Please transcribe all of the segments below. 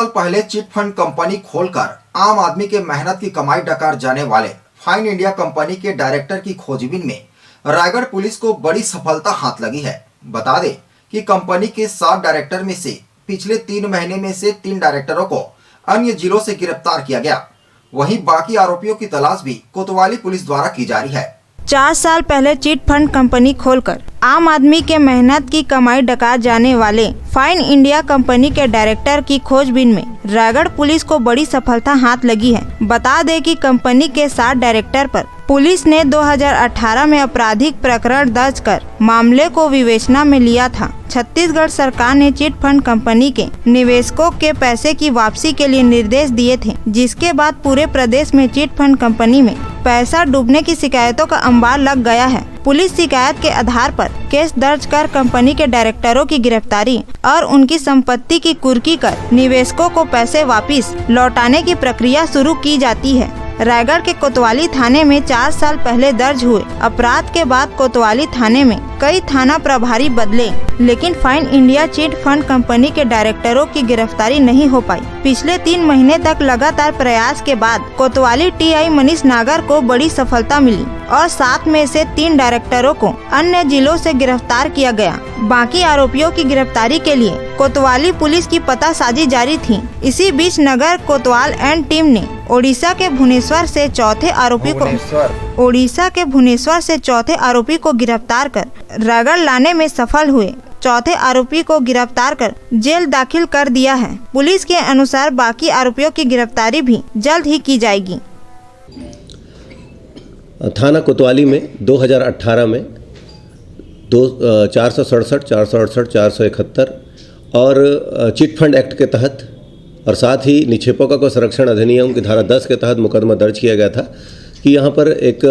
साल पहले chit fund company खोलकर आम आदमी के मेहनत की कमाई डकार जाने वाले फाइन इंडिया कंपनी के डायरेक्टर की खोजबीन में रायगढ़ पुलिस को बड़ी सफलता हाथ लगी है। बता दें कि कंपनी के 7 डायरेक्टर में से पिछले 3 महीने में से 3 डायरेक्टरों को अन्य जिलों से गिरफ्तार किया गया। वहीं बाकी आरोपियों की तलाश भी कोतवाली पुलिस द्वारा की जा रही है। 4 साल पहले चिट फंड कंपनी खोलकर आम आदमी के मेहनत की कमाई डका जाने वाले फाइन इंडिया कंपनी के डायरेक्टर की खोजबीन में रायगढ़ पुलिस को बड़ी सफलता हाथ लगी है। बता दें कि कंपनी के 7 डायरेक्टर पर पुलिस ने 2018 में आपराधिक प्रकरण दर्ज कर मामले को विवेचना में लिया था। छत्तीसगढ़ सरकार ने चिट फंड कंपनी के निवेशकों के पैसे की वापसी के लिए निर्देश दिए थे, जिसके बाद पूरे प्रदेश में चिट फंड कंपनी में पैसा डूबने की शिकायतों का अंबार लग गया है। पुलिस शिकायत के आधार पर केस दर्ज कर कंपनी के डायरेक्टरों की गिरफ्तारी और उनकी संपत्ति की कुर्की कर निवेशकों को पैसे वापस लौटाने की प्रक्रिया शुरू की जाती है। रायगढ़ के कोतवाली थाने में 4 साल पहले दर्ज हुए अपराध के बाद कोतवाली थाने में कई थाना प्रभारी बदले, लेकिन fine India chit fund company के डायरेक्टरों की गिरफ्तारी नहीं हो पाई। पिछले 3 महीने तक लगातार प्रयास के बाद कोतवाली टीआई मनीष नागर को बड़ी सफलता मिली और 7 में से 3 डायरेक्टरों को अन्य जिलों से गिरफ्तार किया गया। बाकी आरोपियों की गिरफ्तारी के लिए कोतवाली पुलिस की पतासाजी जारी थी। इसी बीच नगर कोतवाल एंड टीम ने ओडिशा के भुवनेश्वर से चौथे आरोपी को गिरफ्तार कर रायगढ़ लाने में सफल हुए। चौथे आरोपी को गिरफ्तार कर जेल दाखिल कर दिया है। पुलिस के अनुसार बाकी आरोपियों की गिरफ्तारी भी जल्द ही की जाएगी। थाना कोतवाली में 2018 में 467, 468, 471 और चिट फंड एक्ट के तहत और साथ ही निक्षेपकों को संरक्षण अधिनियम की धारा 10 के तहत मुकदमा दर्ज किया गया था कि यहाँ पर एक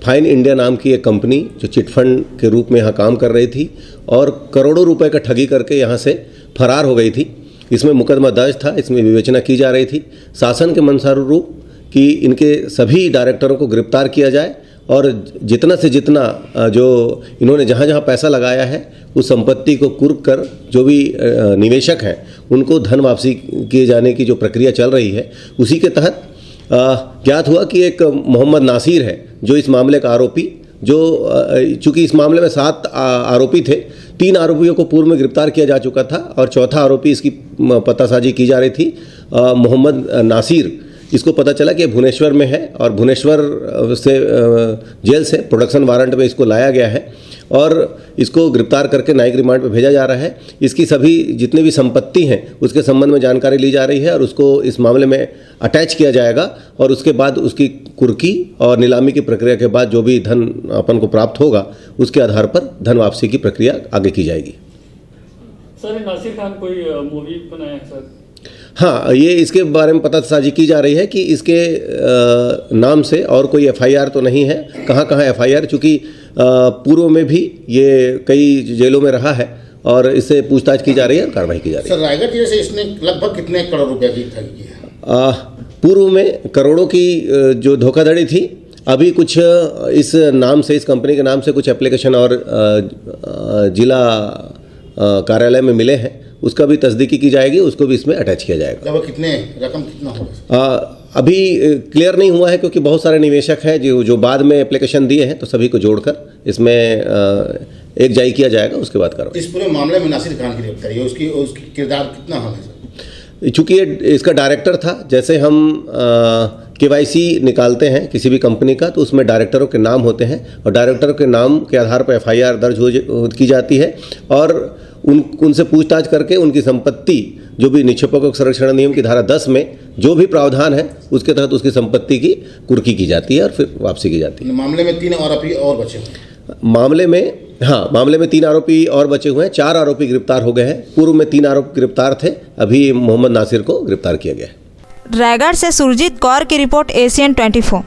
फाइन इंडिया नाम की एक कंपनी जो चिट फंड के रूप में यहाँ काम कर रही थी और करोड़ों रुपए का ठगी करके यहाँ से फरार हो गई थी। इसमें मुकदमा दर्ज था, इसमें विवेचना की जा रही थी। शासन के मंशानुरूप कि इनके सभी डायरेक्टरों को गिरफ्तार किया जाए और जितना से जितना जो इन्होंने जहाँ जहाँ पैसा लगाया है उस संपत्ति को कुर्क कर जो भी निवेशक हैं उनको धन वापसी किए जाने की जो प्रक्रिया चल रही है, उसी के तहत ज्ञात हुआ कि एक मोहम्मद नासिर है जो इस मामले का आरोपी, जो चूँकि इस मामले में 7 आरोपी थे, 3 आरोपियों को पूर्व में गिरफ्तार किया जा चुका था और चौथा आरोपी इसकी पतासाजी की जा रही थी। मोहम्मद नासिर, इसको पता चला कि भुवनेश्वर में है और भुवनेश्वर से जेल से प्रोडक्शन वारंट में इसको लाया गया है और इसको गिरफ्तार करके न्यायिक रिमांड पे भेजा जा रहा है। इसकी सभी जितनी भी संपत्ति हैं उसके संबंध में जानकारी ली जा रही है और उसको इस मामले में अटैच किया जाएगा और उसके बाद उसकी कुर्की और नीलामी की प्रक्रिया के बाद जो भी धन अपन को प्राप्त होगा उसके आधार पर धन वापसी की प्रक्रिया आगे की जाएगी। सर, नासिर खान कोई मूवी बनाया है सर? हाँ, ये इसके बारे में पतासाजी की जा रही है कि इसके नाम से और कोई एफआईआर तो नहीं है। कहाँ एफआईआर, चूँकि पूर्व में भी ये कई जेलों में रहा है और इससे पूछताछ की जा रही है और कार्रवाई की जा रही है। सर, रायगढ़ जिले से इसने लगभग कितने करोड़ रुपए की ठगी की है? पूर्व में करोड़ों की जो धोखाधड़ी थी, अभी कुछ इस नाम से, इस कंपनी के नाम से कुछ एप्लीकेशन और जिला कार्यालय में मिले हैं, उसका भी तस्दीकी की जाएगी, उसको भी इसमें अटैच किया जाएगा। लगभग कितना होगा? अभी क्लियर नहीं हुआ है क्योंकि बहुत सारे निवेशक हैं जो बाद में एप्लीकेशन दिए हैं, तो सभी को जोड़कर इसमें एक जारी किया जाएगा, उसके बाद कार्रवाई। इस पूरे मामले में नासिर खान की गिरफ्तारी है, उसकी किरदार कितना अहम है सर? चूँकि ये इसका डायरेक्टर था, जैसे हम केवाईसी निकालते हैं किसी भी कंपनी का तो उसमें डायरेक्टरों के नाम होते हैं और डायरेक्टरों के नाम के आधार पर एफआईआर दर्ज की जाती है और उनसे पूछताछ करके उनकी संपत्ति जो भी निक्षेपकों संरक्षण अधिनियम की धारा 10 में जो भी प्रावधान है उसके तहत उसकी संपत्ति की कुर्की की जाती है और फिर वापसी की जाती है। मामले में 3 आरोपी और बचे हुए हैं। मामले में 3 आरोपी और बचे हुए हैं। 4 आरोपी गिरफ्तार हो गए हैं। पूर्व में 3 आरोपी गिरफ्तार थे, अभी मोहम्मद नासिर को गिरफ्तार किया गया है। रायगढ़ से सुरजीत कौर की रिपोर्ट, एशियन 24।